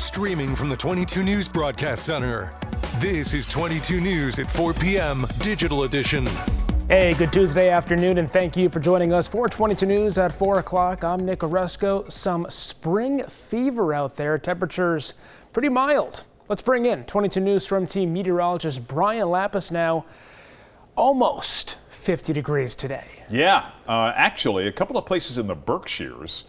Streaming from the 22 News Broadcast Center. This is 22 News at 4 p.m. Digital Edition. Hey, good Tuesday afternoon, and thank you for joining us for 22 News at 4 o'clock. I'm Nick Oresco. Some spring fever out there. Temperatures pretty mild. Let's bring in 22 News Storm Team meteorologist Brian Lapis now. Almost 50 degrees today. Yeah, actually, a couple of places in the Berkshires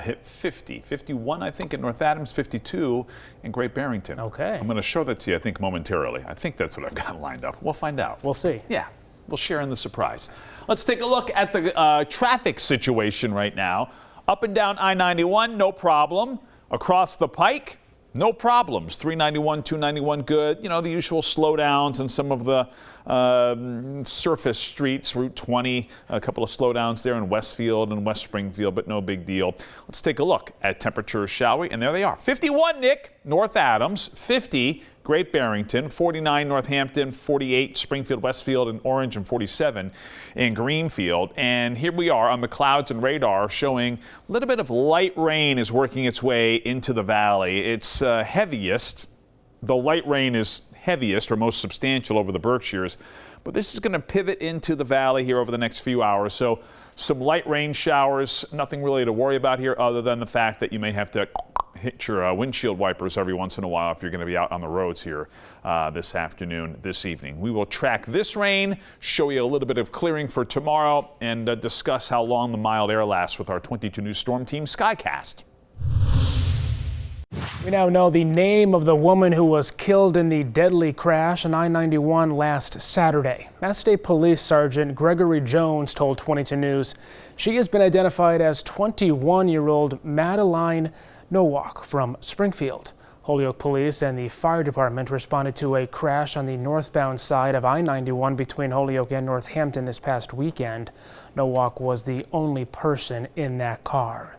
hit 50, 51, I think, in North Adams, 52 in Great Barrington. Okay. I'm going to show that to you, I think, momentarily. I think that's what I've got lined up. We'll find out. We'll see. Yeah, we'll share in the surprise. Let's take a look at the traffic situation right now. Up and down I-91, no problem. Across the Pike, no problems. 391, 291, good. You know, the usual slowdowns in some of the surface streets, Route 20, a couple of slowdowns there in Westfield and West Springfield, but no big deal. Let's take a look at temperatures, shall we? And there they are. 51, Nick, North Adams, 50, Great Barrington, 49 Northampton, 48 Springfield, Westfield, and Orange, and 47 in Greenfield. And here we are on the clouds and radar showing a little bit of light rain is working its way into the valley. It's heaviest. The light rain is heaviest or most substantial over the Berkshires, but this is going to pivot into the valley here over the next few hours. So some light rain showers, nothing really to worry about here other than the fact that you may have to hit your windshield wipers every once in a while if you're going to be out on the roads here this afternoon, this evening. We will track this rain, show you a little bit of clearing for tomorrow, and discuss how long the mild air lasts with our 22 News Storm Team Skycast. We now know the name of the woman who was killed in the deadly crash on I-91 last Saturday. Mass State Police Sergeant Gregory Jones told 22 News she has been identified as 21-year-old Madeline Nowak from Springfield. Holyoke Police and the Fire Department responded to a crash on the northbound side of I-91 between Holyoke and Northampton this past weekend. Nowak was the only person in that car.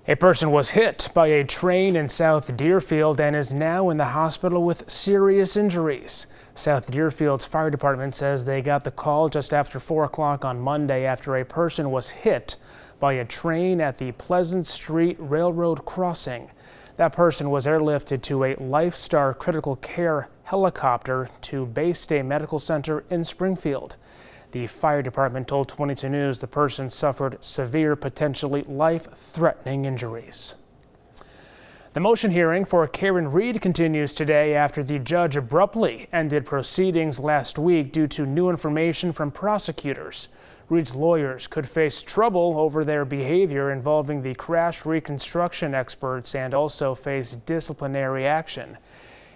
A person was hit by a train in South Deerfield and is now in the hospital with serious injuries. South Deerfield's fire department says they got the call just after 4 o'clock on Monday after a person was hit by a train at the Pleasant Street Railroad crossing. That person was airlifted to a Lifestar critical care helicopter to Bay State Medical Center in Springfield. The fire department told 22 News the person suffered severe, potentially life-threatening injuries. The motion hearing for Karen Reed continues today after the judge abruptly ended proceedings last week due to new information from prosecutors. Reed's lawyers could face trouble over their behavior involving the crash reconstruction experts and also face disciplinary action.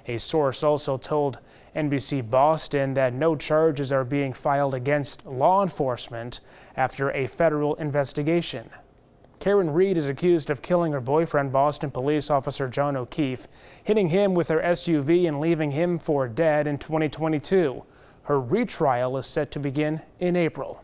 A source also told NBC Boston that no charges are being filed against law enforcement after a federal investigation. Karen Reed is accused of killing her boyfriend, Boston police officer John O'Keefe, hitting him with her SUV and leaving him for dead in 2022. Her retrial is set to begin in April.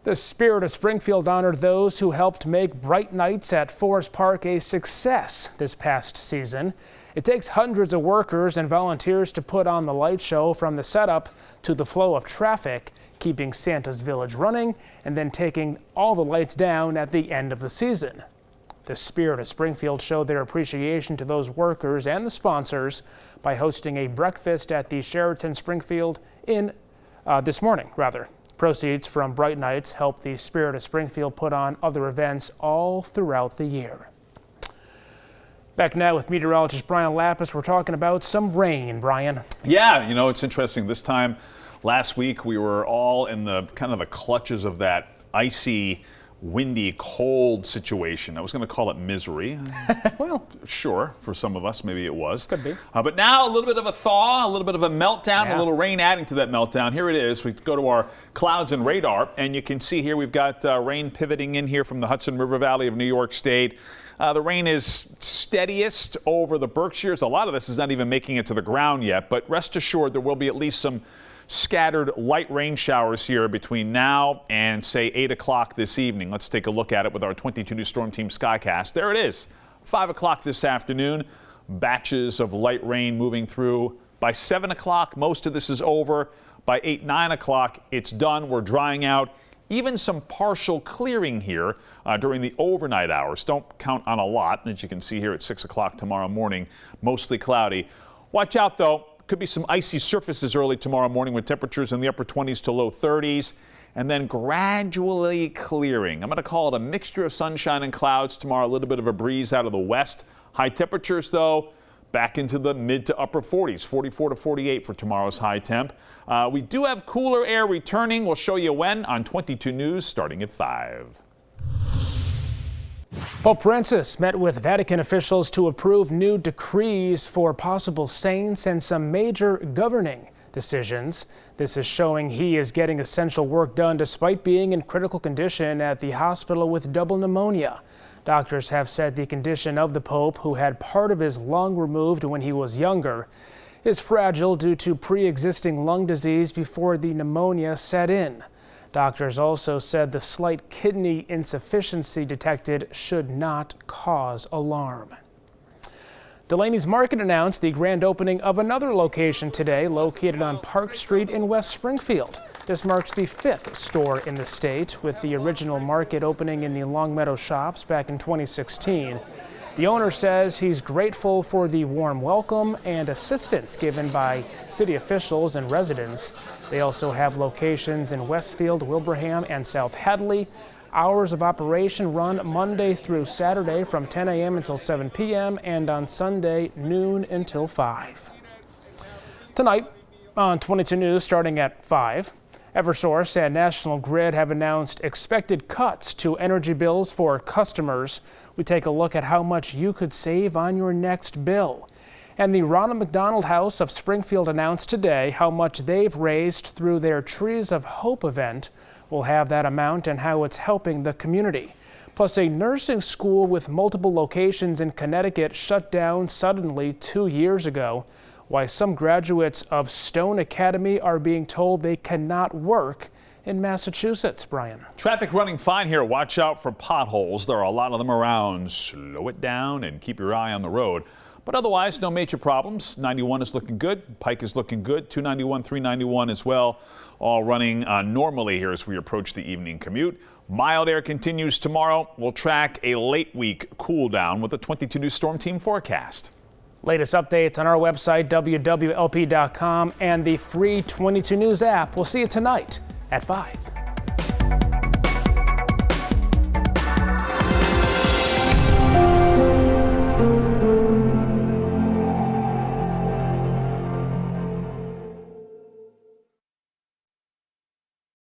The Spirit of Springfield honored those who helped make Bright Nights at Forest Park a success this past season. It takes hundreds of workers and volunteers to put on the light show, from the setup to the flow of traffic, keeping Santa's Village running and then taking all the lights down at the end of the season. The Spirit of Springfield showed their appreciation to those workers and the sponsors by hosting a breakfast at the Sheraton Springfield this morning. Proceeds from Bright Nights help the Spirit of Springfield put on other events all throughout the year. Back now with meteorologist Brian Lapis. We're talking about some rain, Brian. Yeah, you know, it's interesting. This time last week we were all in the kind of the clutches of that icy, windy, cold situation. I was going to call it misery. Well, sure, for some of us, maybe it was. Could be. But now a little bit of a thaw, a little bit of a meltdown, a little rain adding to that meltdown. Here it is. We go to our clouds and radar, and you can see here we've got rain pivoting in here from the Hudson River Valley of New York State. The rain is steadiest over the Berkshires. A lot of this is not even making it to the ground yet, but rest assured there will be at least some scattered light rain showers here between now and, say, 8 o'clock this evening. Let's take a look at it with our 22 News Storm Team Skycast. There it is, 5 o'clock this afternoon. Batches of light rain moving through. By 7 o'clock, most of this is over. By 8, 9 o'clock, it's done. We're drying out. even some partial clearing here during the overnight hours. Don't count on a lot. As you can see here at 6 o'clock tomorrow morning, mostly cloudy. Watch out, though. Could be some icy surfaces early tomorrow morning with temperatures in the upper 20s to low 30s. And then gradually clearing. I'm going to call it a mixture of sunshine and clouds tomorrow. A little bit of a breeze out of the west. High temperatures, though, back into the mid to upper 40s, 44 to 48 for tomorrow's high temp. We do have cooler air returning. We'll show you when on 22 News starting at 5. Pope Francis met with Vatican officials to approve new decrees for possible saints and some major governing decisions. This is showing he is getting essential work done despite being in critical condition at the hospital with double pneumonia. Doctors have said the condition of the Pope, who had part of his lung removed when he was younger, is fragile due to pre-existing lung disease before the pneumonia set in. Doctors also said the slight kidney insufficiency detected should not cause alarm. Delaney's Market announced the grand opening of another location today, located on Park Street in West Springfield. This marks the 5th store in the state, with the original market opening in the Longmeadow Shops back in 2016. The owner says he's grateful for the warm welcome and assistance given by city officials and residents. They also have locations in Westfield, Wilbraham, and South Hadley. Hours of operation run Monday through Saturday from 10 a.m. until 7 p.m. and on Sunday noon until 5. Tonight on 22 News starting at 5, Eversource and National Grid have announced expected cuts to energy bills for customers. We take a look at how much you could save on your next bill. And the Ronald McDonald House of Springfield announced today how much they've raised through their Trees of Hope event. We'll have that amount and how it's helping the community. Plus, a nursing school with multiple locations in Connecticut shut down suddenly 2 years ago. Why some graduates of Stone Academy are being told they cannot work in Massachusetts. Brian. Traffic running fine here. Watch out for potholes. There are a lot of them around. Slow it down and keep your eye on the road. But otherwise, no major problems. 91 is looking good. Pike is looking good. 291, 391 as well. All running normally here as we approach the evening commute. Mild air continues tomorrow. We'll track a late week cool down with the 22 News Storm Team forecast. Latest updates on our website, wwlp.com, and the free 22 News app. We'll see you tonight at 5.